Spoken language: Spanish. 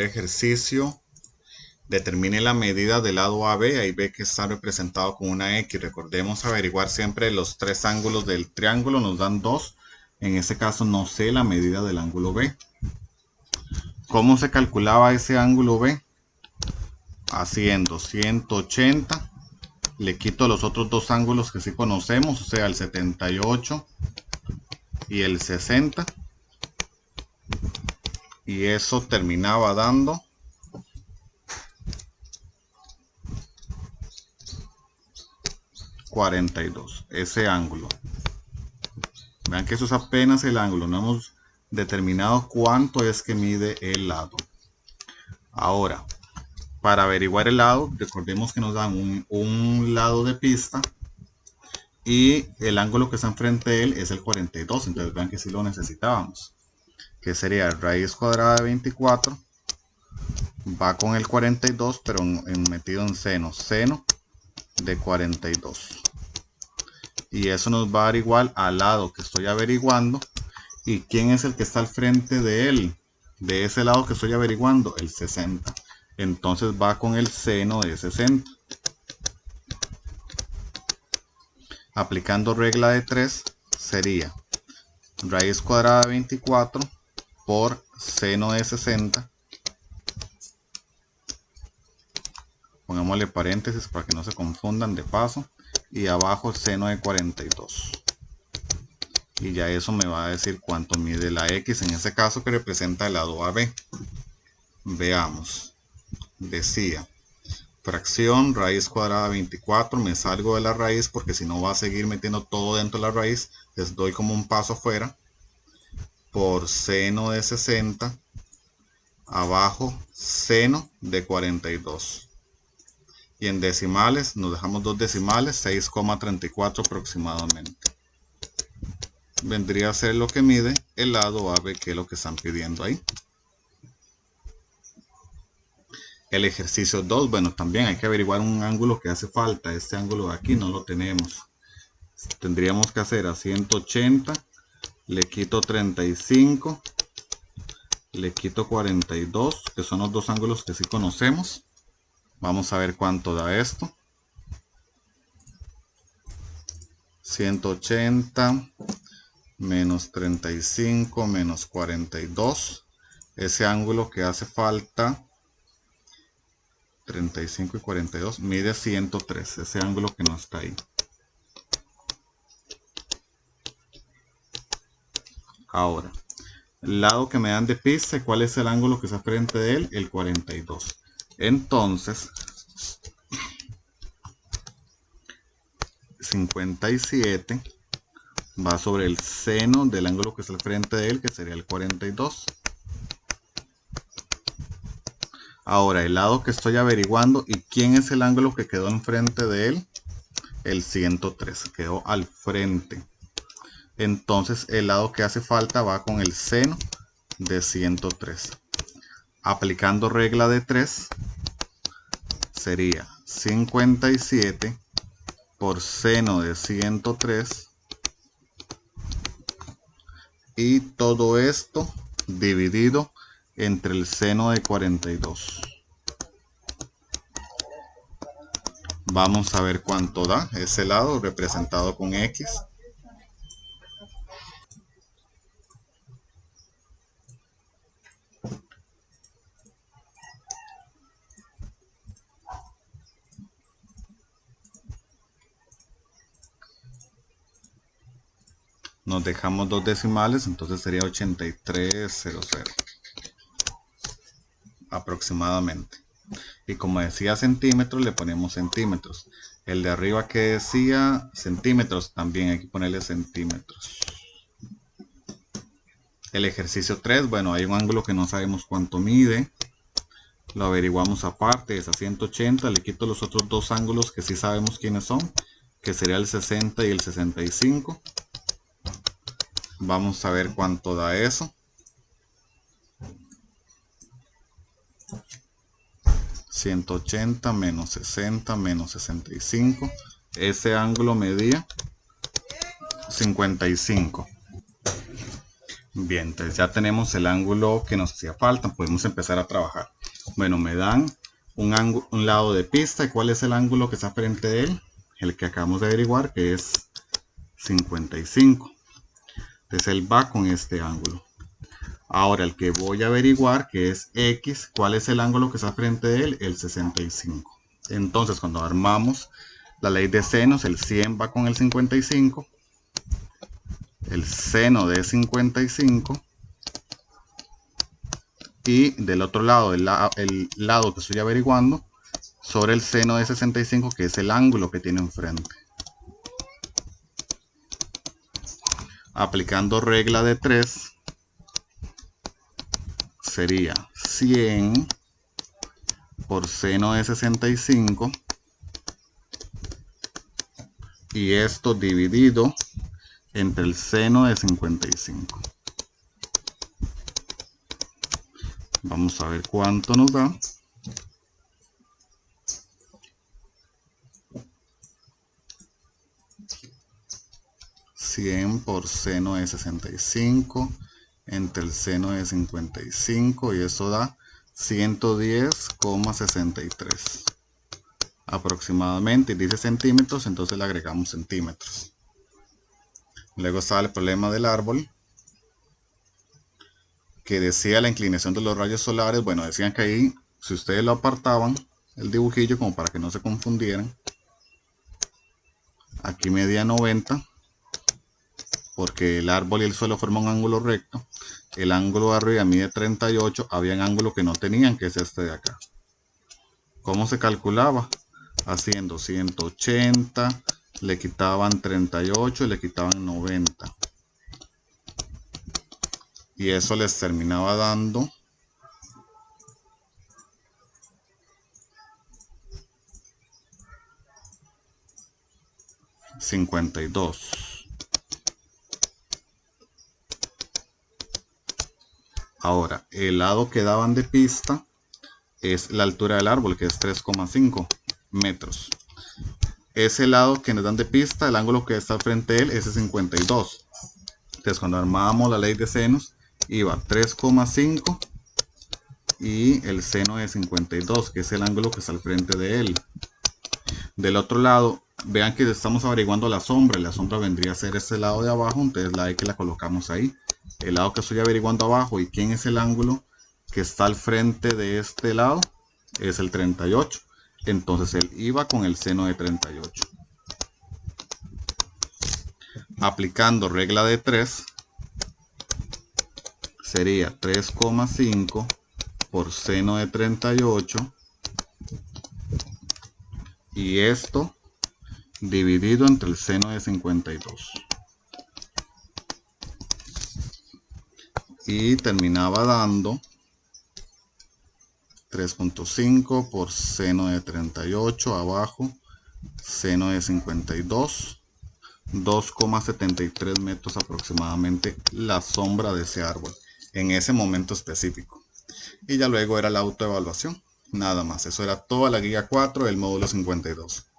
Ejercicio, determine la medida del lado AB. Ahí ve que está representado con una X. Recordemos averiguar siempre los tres ángulos del triángulo, nos dan 2. En este caso no sé la medida del ángulo B. ¿Cómo se calculaba ese ángulo B? Haciendo 180, le quito los otros dos ángulos que sí conocemos, o sea el 78 y el 60, y eso terminaba dando 42, ese ángulo. Vean que eso es apenas el ángulo, no hemos determinado cuánto es que mide el lado. Ahora, para averiguar el lado, recordemos que nos dan un lado de pista y el ángulo que está enfrente de él es el 42, entonces vean que sí lo necesitábamos, que sería raíz cuadrada de 24, va con el 42, pero metido en seno, seno de 42. Y eso nos va a dar igual al lado que estoy averiguando. ¿Y quién es el que está al frente de él? De ese lado que estoy averiguando, el 60. Entonces va con el seno de 60. Aplicando regla de 3, sería raíz cuadrada de 24 por seno de 60. Pongámosle paréntesis para que no se confundan de paso. Y abajo seno de 42. Y ya eso me va a decir cuánto mide la X, en este caso que representa el lado AB. Veamos. Decía, fracción raíz cuadrada de 24, me salgo de la raíz porque si no va a seguir metiendo todo dentro de la raíz, les doy como un paso afuera, por seno de 60, abajo seno de 42. Y en decimales, nos dejamos dos decimales, 6,34 aproximadamente. Vendría a ser lo que mide el lado AB, que es lo que están pidiendo ahí. El ejercicio 2, bueno, también hay que averiguar un ángulo que hace falta. Este ángulo de aquí no lo tenemos. Tendríamos que hacer a 180, le quito 35, le quito 42, que son los dos ángulos que sí conocemos. Vamos a ver cuánto da esto. 180 menos 35 menos 42. Ese ángulo que hace falta, 35 y 42, mide 103. Ese ángulo que no está ahí. Ahora, el lado que me dan de pista, ¿cuál es el ángulo que está frente de él? El 42. Entonces, 57 va sobre el seno del ángulo que está al frente de él, que sería el 42. Ahora, el lado que estoy averiguando, ¿y quién es el ángulo que quedó enfrente de él? El 103, quedó al frente. Entonces, el lado que hace falta va con el seno de 103. Aplicando regla de 3, sería 57 por seno de 103, y todo esto dividido entre el seno de 42. Vamos a ver cuánto da ese lado representado con X. Nos dejamos dos decimales, entonces sería 8300 aproximadamente. Y como decía centímetros, le ponemos centímetros. El de arriba que decía centímetros, también hay que ponerle centímetros. El ejercicio 3, bueno, hay un ángulo que no sabemos cuánto mide. Lo averiguamos aparte, es a 180. Le quito los otros dos ángulos que sí sabemos quiénes son, que sería el 60 y el 65. Vamos a ver cuánto da eso. 180 menos 60 menos 65. Ese ángulo medía 55. Bien, entonces ya tenemos el ángulo que nos hacía falta. Podemos empezar a trabajar. Bueno, me dan un lado de pista. ¿Y cuál es el ángulo que está frente de él? El que acabamos de averiguar, que es 55. Entonces él va con este ángulo. Ahora el que voy a averiguar, que es X, ¿cuál es el ángulo que está frente de él? El 65. Entonces cuando armamos la ley de senos, el 100 va con el 55. El seno de 55. Y del otro lado, el lado que estoy averiguando, sobre el seno de 65, que es el ángulo que tiene enfrente. Aplicando regla de 3, sería 100 por seno de 65, y esto dividido entre el seno de 55. Vamos a ver cuánto nos da. 100 por seno de 65 entre el seno de 55, y eso da 110,63 aproximadamente. Y dice centímetros, entonces le agregamos centímetros. Luego está el problema del árbol, que decía la inclinación de los rayos solares. Bueno, decían que ahí, si ustedes lo apartaban, el dibujillo, como para que no se confundieran, aquí medía 90, porque el árbol y el suelo forman un ángulo recto. El ángulo de arriba mide 38, había ángulos que no tenían, que es este de acá. ¿Cómo se calculaba? Haciendo 180, le quitaban 38 y le quitaban 90. Y eso les terminaba dando 52. Ahora, el lado que daban de pista es la altura del árbol, que es 3,5 metros. Ese lado que nos dan de pista, el ángulo que está al frente de él, es 52. Entonces, cuando armábamos la ley de senos, iba 3,5 y el seno de 52, que es el ángulo que está al frente de él. Del otro lado, vean que estamos averiguando la sombra, y la sombra vendría a ser este lado de abajo, entonces la X la colocamos ahí. El lado que estoy averiguando abajo, y quién es el ángulo que está al frente de este lado, es el 38. Entonces él iba con el seno de 38. Aplicando regla de 3, sería 3,5 por seno de 38, y esto dividido entre el seno de 52. Y terminaba dando 3,5 por seno de 38 abajo, seno de 52, 2,73 metros aproximadamente la sombra de ese árbol en ese momento específico. Y ya luego era la autoevaluación. Nada más, eso era toda la guía 4 del módulo 52.